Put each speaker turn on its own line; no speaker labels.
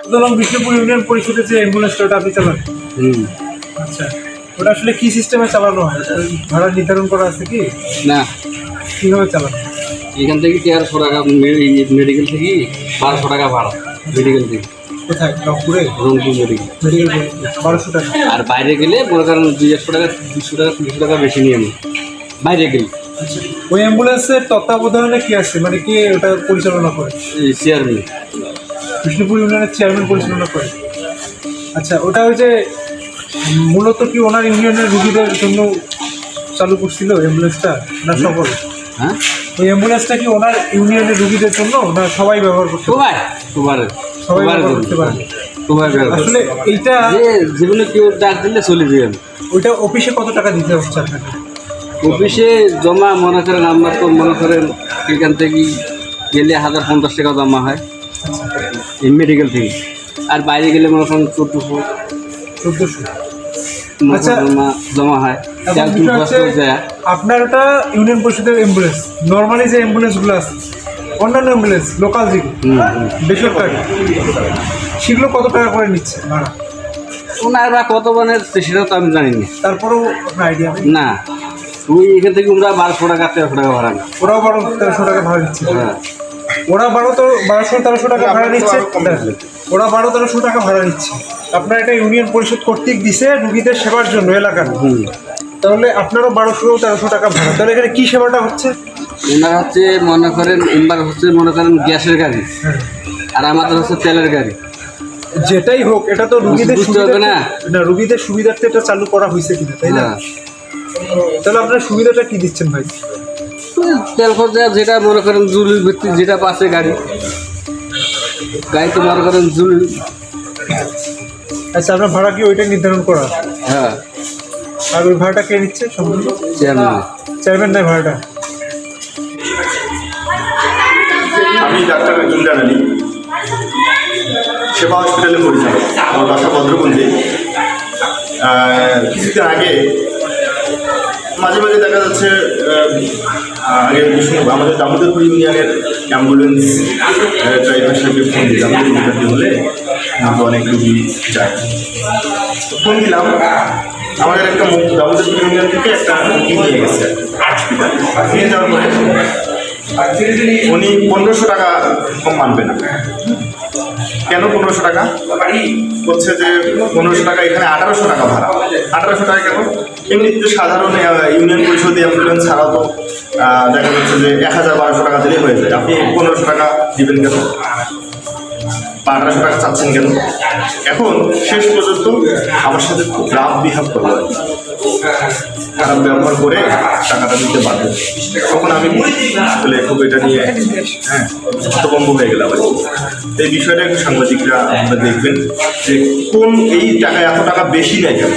সুতরাং বিষ্ণুপুর ইউনিয়ন পরিষদের যে অ্যাম্বুলেন্সটা ওটা আপনি চালান? আচ্ছা, ওটা আসলে কী সিস্টেমে চালানো হয়? ভাড়া নির্ধারণ করা আছে কি?
না,
কীভাবে চালান?
এখান থেকে 1300 টাকা মেডিকেল থেকে 1200 টাকা ভাড়া মেডিকেল থেকে।
কোথায়? রংপুরে?
রংপুর মেডিকেল।
মেডিকেল 1200 টাকা।
আর বাইরে গেলে মনে করেন 200 টাকা 200 টাকা 300 টাকা বেশি নিয়ে আমি বাইরে গেলে।
আচ্ছা, ওই অ্যাম্বুলেন্সের তত্ত্বাবধানে কি আছে, মানে কে ওটা পরিচালনা করে?
চেয়ারম্যান।
বিষ্ণুপুর ইউনিয়নের চেয়ারম্যান পরিচালনা করে। আচ্ছা, ওটা ওই যে মূলত কি ওনার ইউনিয়নের রুগীদের জন্য চালু করছিল অ্যাম্বুলেন্সটা, না সকল?
হ্যাঁ,
ওই অ্যাম্বুলেন্সটা কি ওনার ইউনিয়নের রুগীদের জন্য, না সবাই ব্যবহার করতে পারে? সবাই ব্যবহার করতে পারে। আসলে এইটা
জীবনে কেউ ডাক দিলে চলে যাবেন।
ওইটা অফিসে কত টাকা দিতে হচ্ছে আপনাকে?
অফিসে জমা মনে করেন আমরা তো মনে করেন এখান থেকে গেলে 1050 টাকা জমা হয় এই মেডিকেল থেকে। আর বাইরে গেলে মনে করেন
1400 আচ্ছা,
জমা হয়।
এখন বিষয় হচ্ছে, আপনার ওটা ইউনিয়ন পরিষদের অ্যাম্বুলেন্স। নর্মালি যে অ্যাম্বুলেন্সগুলো আছে, অন্যান্য অ্যাম্বুলেন্স লোকাল যেগুলো বেসরকারি, সেগুলো কত টাকা করে নিচ্ছে ভাড়া?
ওনারা কত বানের সেটা তো আমি জানি না।
তারপরেও আপনার আইডিয়া নেই?
না, তুই এখান থেকে আমরা 1200 টাকা 1300 টাকা ভাড়া না।
ওরাও 1200-1300 টাকা ভাড়া নিচ্ছে।
হ্যাঁ,
ওরা 1200-1300 টাকা ভাড়া নিচ্ছে। ওরা 1200-1300 টাকা ভাড়া নিচ্ছে। আপনার এটা ইউনিয়ন পরিষদ কর্তৃক দিছে রুগীদের সেবার জন্য এলাকার। তাহলে আপনারও 1200-1300 টাকা ভাড়া। তাহলে এখানে কী সেবাটা হচ্ছে?
ওনার হচ্ছে মনে করেন এবার হচ্ছে মনে করেন গ্যাসের গাড়ি, আর আমাদের হচ্ছে তেলের গাড়ি।
যেটাই হোক, এটা তো রুগীদের
বুঝতে হবে না।
না, রুগীদের সুবিধার্থে এটা চালু করা হয়েছে কিনা, তাই না? তাহলে আপনার সুবিধাটা কি দিচ্ছেন ভাই?
তেল খরচা যেটা মনে করেন জরুরি ভিত্তিক যেটা পাচ্ছে গাড়িতে মনে করেন জরুরি।
আচ্ছা, আপনার ভাড়া কি ওইটাই নির্ধারণ করা?
হ্যাঁ।
আর ওই ভাড়াটা কে নিচ্ছে? সম্পূর্ণ চেয়ারম্যান নেয় ভাড়াটা?
আমি ডাক্তার ইমরান আলী, সেবা হসপিটালে পরিচালক। আমার বাসা ভদ্রগঞ্জে। কিছুদিন আগে মাঝে মাঝে দেখা যাচ্ছে আগে আমাদের দামোদরপুর ইউনিয়নের অ্যাম্বুলেন্স ড্রাইভার সাহেবকে ফোন দিলাম, রুগী হলে কিন্তু অনেক রুগী যায়। ফোন দিলাম, আমাদের একটা দামোদরপুর ইউনিয়ন থেকে একটা রুগী নিয়ে গেছে হসপিটালে। নিয়ে যাওয়ার পরে উনি 1500 টাকা কম মানবে না। কেন 1500 টাকা? বলছে যে 1500 টাকা, এখানে 1800 টাকা ভাড়া। 1800 টাকা কেন? এমনিতে সাধারণ ইউনিয়ন পরিষদে অ্যাম্বুলেন্স ছাড়াও তো দেখা যাচ্ছে যে 1000-1200 টাকা দিলেই হয়ে যায়। আপনি 1500 টাকা দিবেন কেন? বা 1800 টাকা চাচ্ছেন কেন? এখন শেষ পর্যন্ত আমার সাথে খুব রাফ বিহেভ করলো, খারাপ ব্যবহার করে টাকাটা দিতে বাধ্য। তখন আমি আসলে খুব এটা নিয়ে হতভম্ব হয়ে গেলাম। এই বিষয়টা একটু সাংবাদিকরা আপনারা দেখবেন যে কোন এই টাকা এত টাকা বেশি নেয় কেন।